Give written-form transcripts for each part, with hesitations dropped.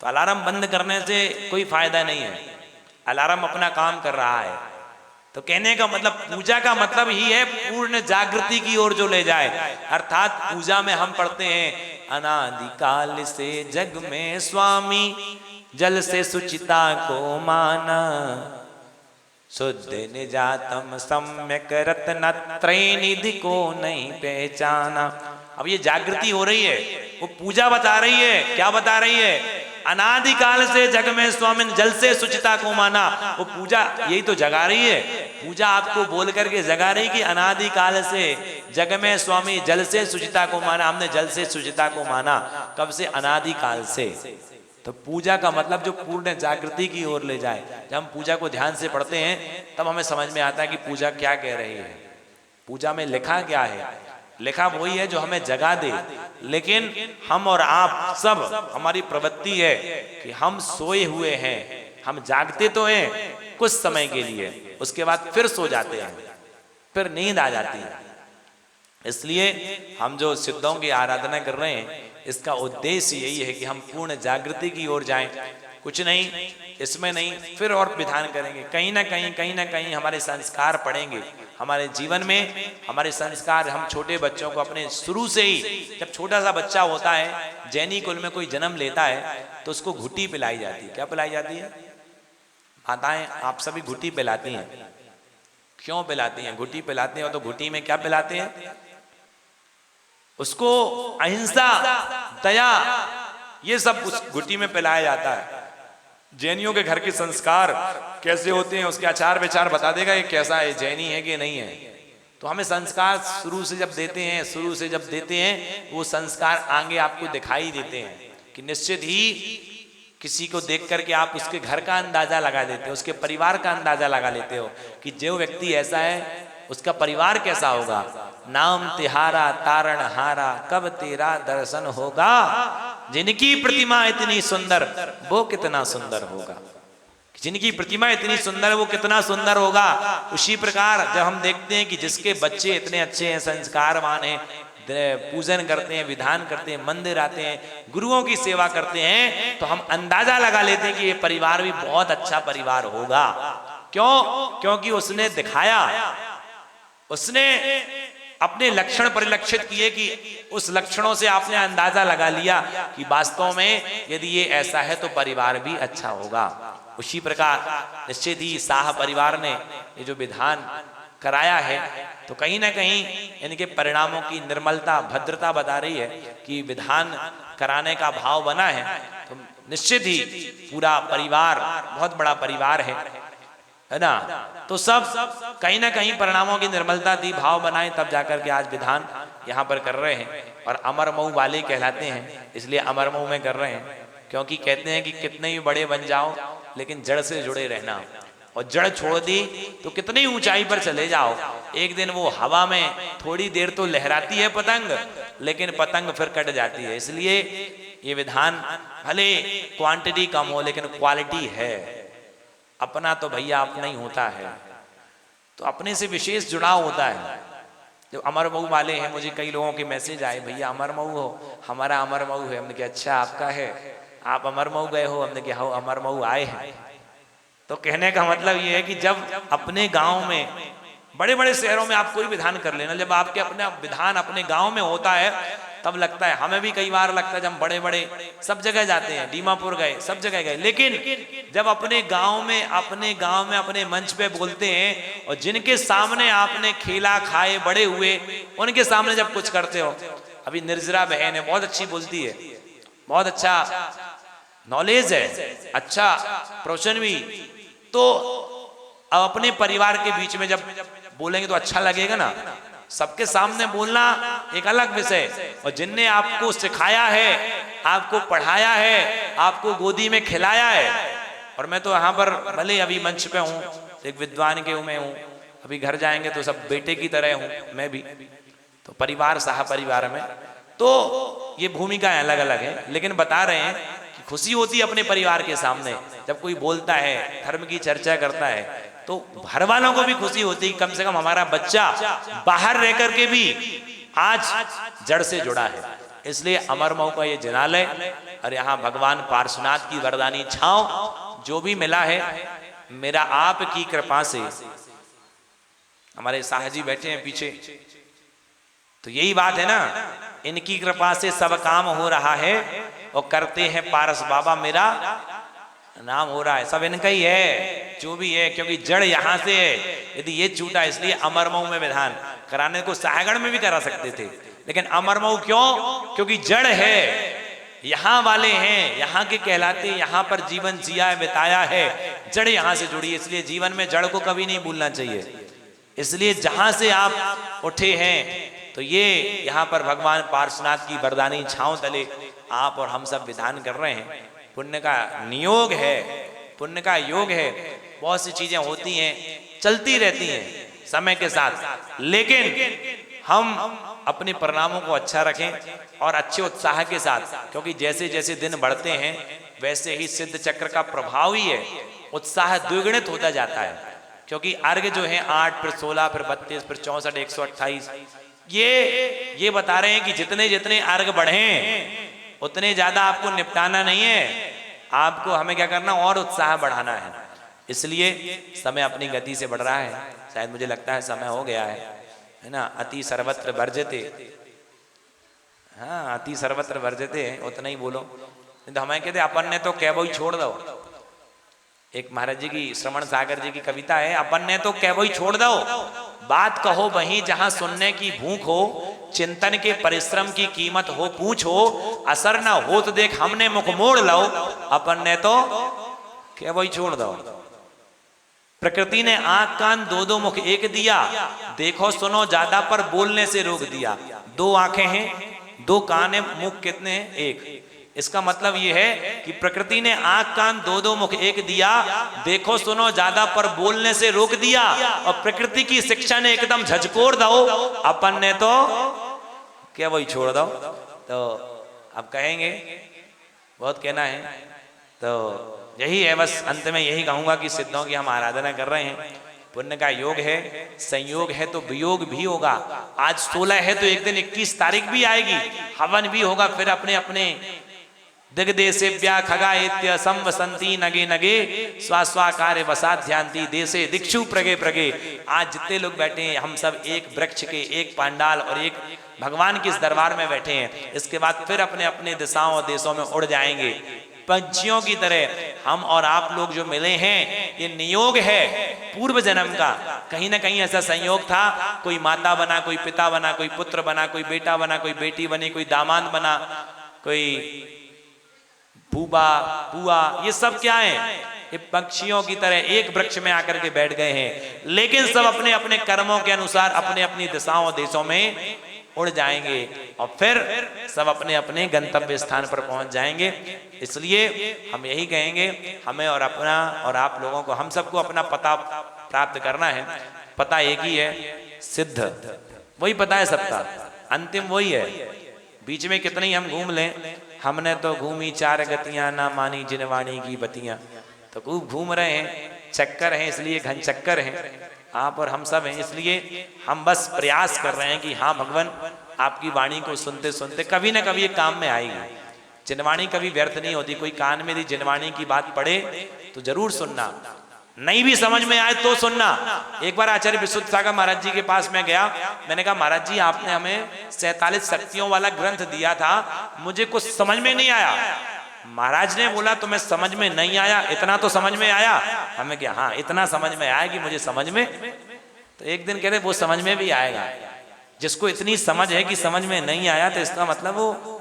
तो अलार्म बंद करने से कोई फायदा नहीं है, अलार्म अपना काम कर रहा है। तो कहने का मतलब पूजा का मतलब ही है पूर्ण जागृति की ओर जो ले जाए। अर्थात पूजा में हम पढ़ते हैं अनादिकाल से जग में स्वामी, जल से सुचिता को माना, शुद्ध निजातम सम्यक रत्नत्रय निधि को नहीं पहचाना। अब ये जागृति हो रही है, वो पूजा बता रही है। क्या बता रही है? अनादिकाल से जग में स्वामी, जल से सुचिता को माना। वो पूजा यही तो जगा रही है। पूजा आपको बोल करके जगा रही कि अनादिकाल से जग में स्वामी, जल से सुचिता को माना। हमने जल से सुचिता को माना कब से? अनादिकाल से। तो पूजा का मतलब जो पूर्ण जागृति की ओर ले जाए। जब हम पूजा को ध्यान से पढ़ते हैं तब हमें समझ में आता है कि पूजा क्या कह रही है, पूजा में लिखा क्या है। लिखा वही है जो हमें जगा दे, लेकिन हम और आप सब, हमारी प्रवृत्ति है कि हम सोए हुए हैं। हम जागते तो हैं कुछ समय के लिए, उसके बाद फिर सो जाते हैं, फिर नींद आ जाती है। इसलिए हम जो सिद्धों की आराधना कर रहे हैं, इसका उद्देश्य यही है कि हम पूर्ण जागृति की ओर जाएं। कुछ नहीं, इसमें नहीं, फिर और विधान करेंगे। कहीं ना कहीं हमारे संस्कार पड़ेंगे हमारे जीवन में। हमारे संस्कार, हम छोटे बच्चों को अपने शुरू से ही, जब छोटा सा बच्चा होता है, जैनी कुल में कोई जन्म लेता है तो उसको घुटी पिलाई जाती है। क्या पिलाई जाती है? माताएं आप सभी घुटी पिलाती हैं। क्यों पिलाती हैं? घुटी पिलाते हैं। तो घुटी में क्या पिलाते हैं? उसको अहिंसा, दया, ये सब उस घुटी में पिलाया जाता है। जैनियों के घर के संस्कार कैसे होते हैं, उसके आचार विचार बता देगा ये कैसा है, जैनी है कि नहीं है। तो हमें संस्कार शुरू से जब देते हैं वो संस्कार आगे आपको दिखाई देते हैं कि निश्चित ही किसी को देख करके आप उसके घर का अंदाजा लगा लेते हो, उसके परिवार का अंदाजा लगा लेते हो कि जो व्यक्ति ऐसा है उसका परिवार कैसा होगा। नाम तिहारा तारण हारा, कब तेरा दर्शन होगा। जिनकी प्रतिमा इतनी सुंदर वो कितना सुंदर होगा। जिनकी प्रतिमा इतनी सुंदर वो कितना सुंदर होगा। उसी प्रकार जब हम देखते हैं कि जिसके बच्चे इतने अच्छे हैं, संस्कारवान हैं, पूजन करते हैं, विधान करते हैं, मंदिर आते हैं, गुरुओं की सेवा करते हैं, तो हम अंदाजा लगा लेते हैं कि ये परिवार भी बहुत अच्छा परिवार होगा। क्यों? क्योंकि उसने दिखाया, उसने अपने लक्षण परिलक्षित किए कि उस लक्षणों से आपने अंदाजा लगा लिया कि वास्तव में यदि ये ऐसा है तो परिवार भी अच्छा होगा। उसी प्रकार निश्चित ही शाह परिवार ने ये जो विधान कराया है तो कहीं ना कहीं इनके परिणामों की निर्मलता, भद्रता बता रही है कि विधान कराने का भाव बना है तो निश्चित ही पूरा परिवार बहुत बड़ा परिवार है ना। तो सब कहीं ना कहीं परिणामों की निर्मलता थी, भाव बनाए, तब जाकर के आज विधान यहाँ पर कर रहे हैं। और अमर मऊ वाले कहलाते हैं, इसलिए अमर मऊ में कर रहे हैं, क्योंकि कहते हैं कि कितने ही बड़े बन जाओ लेकिन जड़ से जुड़े रहना। और जड़ छोड़ दी तो कितनी ऊंचाई पर चले जाओ, एक दिन वो हवा में थोड़ी देर तो लहराती है पतंग, लेकिन पतंग फिर कट जाती है। इसलिए ये विधान भले क्वांटिटी कम हो लेकिन क्वालिटी है। अपना तो भैया अपना ही होता है, तो अपने से विशेष जुड़ाव होता है। जो अमर मऊ वाले हैं, मुझे कई लोगों के मैसेज आए, भैया अमर मऊ हो, हमारा अमर मऊ है। हमने कहा अच्छा आपका है, आप अमर मऊ गए हो? हमने कहा हाँ अमर मऊ आए हैं। तो कहने का मतलब ये है कि जब अपने गांव में, बड़े बड़े शहरों में आप कोई विधान कर लेना, जब आपके अपने विधान अपने गांव में होता है तब लगता है, हमें भी कई बार लगता है जब हम बड़े बड़े सब जगह जाते हैं, दीमापुर गए, सब जगह गए, लेकिन जब अपने गांव में अपने मंच पे बोलते हैं और जिनके सामने आपने खेला खाए बड़े हुए उनके सामने जब कुछ करते हो। अभी निर्जरा बहन है, बहुत अच्छी बोलती है, बहुत अच्छा नॉलेज है, अच्छा प्रोशन भी। तो अब अपने परिवार के बीच में जब बोलेंगे तो अच्छा लगेगा ना। सबके सामने बोलना एक अलग विषय, और जिनने आपको सिखाया है, आपको पढ़ाया है, आपको गोदी में खिलाया है। और मैं तो यहाँ पर भले अभी मंच पे हूँ, एक विद्वान के में हूँ, अभी घर जाएंगे तो सब बेटे की तरह हूँ मैं भी, तो परिवार साहा परिवार में, तो ये भूमिकाएं अलग अलग है। लेकिन बता रहे हैं कि खुशी होती है अपने परिवार के सामने जब कोई बोलता है, धर्म की चर्चा करता है, तो घर वालों को भी खुशी होती है, कम से कम हमारा बच्चा बाहर रह करके भी आज जड़ से जुड़ा है, इसलिए अमरमऊ का ये जिनालय और यहाँ भगवान पार्श्वनाथ की वरदानी छांव जो भी मिला है मेरा आपकी कृपा से। हमारे साहजी बैठे हैं पीछे, तो यही बात है ना, इनकी कृपा से सब काम हो रहा है और करते हैं पारस बाबा, मेरा नाम हो रहा है। सब इनका ही है जो भी है, क्योंकि जड़ यहां से है। यदि ये छूटा, इसलिए अमरमऊ में विधान कराने को साहगढ़ में भी करा सकते थे, लेकिन अमरमऊ क्यों? क्योंकि जड़ है, यहाँ वाले हैं, यहाँ के कहलाते, यहाँ पर जीवन जिया है, बिताया है, जड़ यहाँ से जुड़ी है। इसलिए जीवन में जड़ को कभी नहीं भूलना चाहिए। इसलिए जहां से आप उठे हैं, तो ये यहाँ पर भगवान पार्श्वनाथ की वरदानी छांव तले आप और हम सब विधान कर रहे हैं। पुण्य का नियोग है, पुण्य का योग है। बहुत सी चीजें होती हैं, चलती रहती हैं समय के साथ, लेकिन हम अपने परिणामों को अच्छा रखें और अच्छे उत्साह के साथ, क्योंकि जैसे जैसे दिन बढ़ते हैं वैसे ही सिद्ध चक्र का प्रभाव ही है, उत्साह द्विगुणित होता जाता है। क्योंकि अर्घ जो है 8 फिर 16 फिर 32 फिर 64 128, ये बता रहे हैं कि जितने जितने अर्घ बढ़े उतने ज्यादा आपको निपटाना नहीं है, आपको हमें क्या करना, और उत्साह बढ़ाना है। इसलिए समय अपनी गति से बढ़ रहा है, शायद मुझे लगता है समय हो गया है ना। अति सर्वत्र वर्जते, हाँ अति सर्वत्र वर्जते, उतना ही बोलो। तो हमें कहते अपन ने तो क्या वही छोड़ दो। एक महाराज जी की, श्रवण सागर जी की कविता है, अपन ने तो क्या वही छोड़ दो, बात कहो वहीं जहां सुनने की भूख हो, चिंतन के परिश्रम की कीमत हो पूछो, असर ना हो तो देख हमने मुख मोड़ लो, अपन ने तो क्या वही छोड़ दो। प्रकृति ने आंख कान दो दो मुख एक दिया, देखो सुनो ज्यादा पर बोलने से रोक दिया। 2 आंखें हैं, 2 कान है, मुख कितने हैं? 1। इसका मतलब यह है कि प्रकृति ने आंख कान 2 मुख एक दिया, देखो सुनो ज्यादा पर बोलने से रोक दिया, और प्रकृति की शिक्षा ने एकदम झकझोर दो, अपन ने तो क्या वही छोड़ दो। तो अब कहेंगे, बहुत कहना है, तो यही है बस। अंत में यही कहूंगा कि सिद्धों की हम आराधना कर रहे हैं, पुण्य का योग है, संयोग है तो वियोग भी होगा। आज 16 है तो एक दिन 21 तारीख भी आएगी, हवन भी होगा, फिर अपने अपने दिग्देशेभ्यः खगायेत्य संवसन्ति नगे नगे स्वास्वाकार्य वसाध्यांति देशे दिक्षु प्रगे प्रगे। आज जितने लोग बैठे हैं हम सब एक वृक्ष के, एक पांडाल और एक भगवान के इस दरबार में बैठे हैं। इसके बाद फिर अपने अपने दिशाओं और देशों में उड़ जाएंगे पंछियों की तरह। हम और आप लोग जो मिले हैं ये नियोग है पूर्व जन्म का। कहीं ना कहीं ऐसा संयोग था, कोई माता बना, कोई पिता बना, कोई पुत्र बना, कोई बेटा बना, कोई बेटी बनी, कोई दामाद बना, कोई फूबा बुआ। ये सब क्या है? ये पक्षियों की तरह एक वृक्ष में आकर के बैठ गए हैं, लेकिन सब अपने अपने कर्मों के अनुसार अपने अपनी दिशाओं देशों में उड़ जाएंगे और फिर सब अपने अपने गंतव्य स्थान पर पहुंच जाएंगे। इसलिए हम यही कहेंगे, हमें और अपना और आप लोगों को, हम सबको अपना पता प्राप्त करना है। पता एक ही है, सिद्ध वही पता है सबका, अंतिम वही है। बीच में कितने ही हम घूम लें, हमने तो घूमी 4 गतियां, ना मानी जिनवाणी की बतियां। तो खूब घूम रहे हैं, चक्कर हैं, इसलिए घन चक्कर हैं आप और हम सब हैं। इसलिए हम बस प्रयास कर रहे हैं कि हाँ भगवान, आपकी वाणी को सुनते सुनते कभी ना कभी ये काम में आएगी। जिनवाणी कभी व्यर्थ नहीं होती। कोई कान में यदि जिनवाणी की बात पड़े तो जरूर सुनना, नहीं भी समझ में आए तो सुनना। एक बार आचार्य विशुद्ध सागर महाराज जी के पास मैं गया, मैंने कहा महाराज जी आपने हमें 47 शक्तियों वाला ग्रंथ दिया था, मुझे कुछ समझ में नहीं आया। महाराज ने बोला तुम्हें समझ में नहीं आया, इतना तो समझ में आया। हमें क्या, हाँ इतना समझ में आया कि मुझे समझ में। तो एक दिन कह रहे वो समझ में भी आएगा। जिसको इतनी समझ है कि समझ में नहीं आया तो इसका मतलब वो,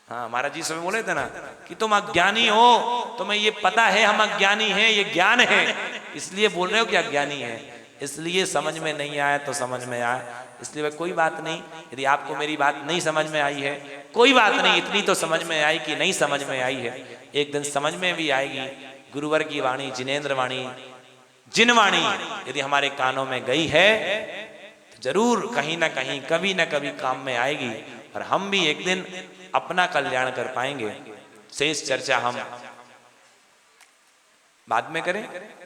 हाँ महाराज जी सब बोले थे ना कि तुम अज्ञानी हो, तुम्हें ये पता है हम अज्ञानी हैं, ये ज्ञान है, इसलिए बोल रहे हो कि अज्ञानी है। इसलिए समझ में नहीं आया तो समझ में आया। इसलिए वह कोई बात नहीं, यदि आपको मेरी बात नहीं समझ में आई है कोई बात नहीं, इतनी तो समझ में आई कि नहीं समझ में आई है, एक दिन समझ में भी आएगी। गुरुवर की वाणी, जिनेन्द्र वाणी, जिन वाणी यदि हमारे कानों में गई है तो जरूर कहीं ना कहीं कभी ना कभी काम में आएगी और हम भी एक दिन अपना कल्याण कर पाएंगे। शेष चर्चा हम बाद में करें,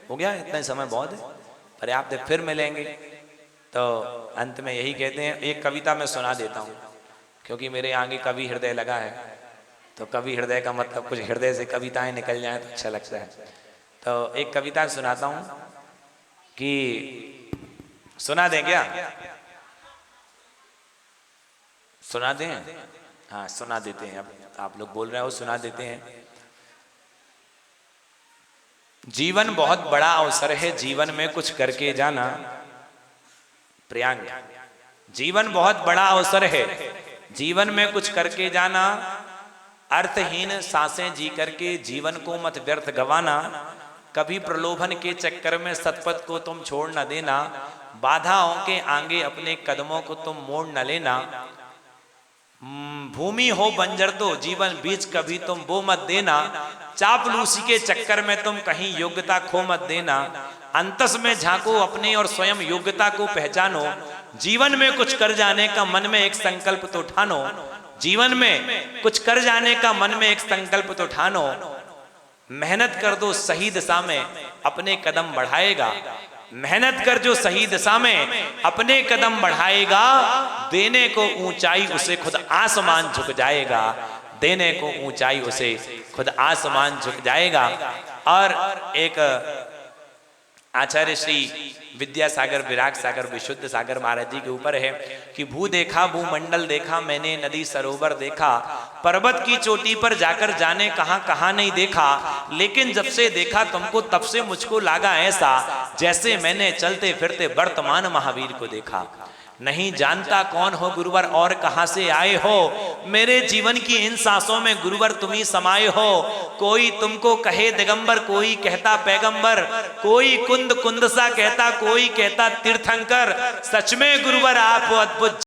हो गया इतना ही समय बहुत है, पर्याप्त है, फिर मिलेंगे। तो अंत में यही कहते हैं, एक कविता मैं सुना देता हूँ। क्योंकि मेरे आगे कवि हृदय लगा है, तो कवि हृदय का मतलब कुछ हृदय से कविताएं निकल जाए तो अच्छा लगता है। तो एक कविता सुनाता हूं कि सुना दें क्या? सुना दें? हाँ सुना देते हैं। अब आप लोग बोल रहे हो, सुना देते हैं। जीवन बहुत बड़ा अवसर है, जीवन में कुछ करके जाना। प्रियांक, जीवन बहुत बड़ा अवसर है, जीवन में कुछ करके जाना। अर्थहीन सांसें जी करके जीवन को मत व्यर्थ गवाना। कभी प्रलोभन के चक्कर में सतपथ को तुम छोड़ न देना। बाधाओं के आगे अपने कदमों को तुम मोड़ न लेना। भूमि हो बंजर तो जीवन बीज कभी तुम बो मत देना। चापलूसी के चक्कर में तुम कहीं योग्यता खो मत देना। अंतस में झांको अपने और स्वयं योग्यता को पहचानो। जीवन में कुछ कर जाने का मन में एक संकल्प तो ठानो। जीवन में कुछ कर जाने का मन में एक संकल्प तो ठानो। मेहनत कर दो सही दिशा में अपने कदम बढ़ाएगा। मेहनत कर जो सही दिशा में अपने कदम बढ़ाएगा। देने को ऊंचाई उसे खुद आसमान झुक जाएगा। देने को ऊंचाई उसे खुद आसमान झुक जाएगा। और एक आचार्य श्री विद्यासागर विराग सागर विशुद्ध सागर महाराज जी के ऊपर है कि भू देखा भूमंडल देखा मैंने, नदी सरोवर देखा, पर्वत की चोटी पर जाकर जाने कहां नहीं देखा। लेकिन जब से देखा तुमको तब से मुझको लगा ऐसा जैसे मैंने चलते फिरते वर्तमान महावीर को देखा। नहीं जानता कौन हो गुरुवर और कहां से आए हो। मेरे जीवन की इन सांसों में गुरुवर तुम ही समाये हो। कोई तुमको कहे दिगंबर, कोई कहता पैगंबर, कोई कुंद कुंद सा कहता, कोई कहता तीर्थंकर। सच में गुरुवर आप अद्भुत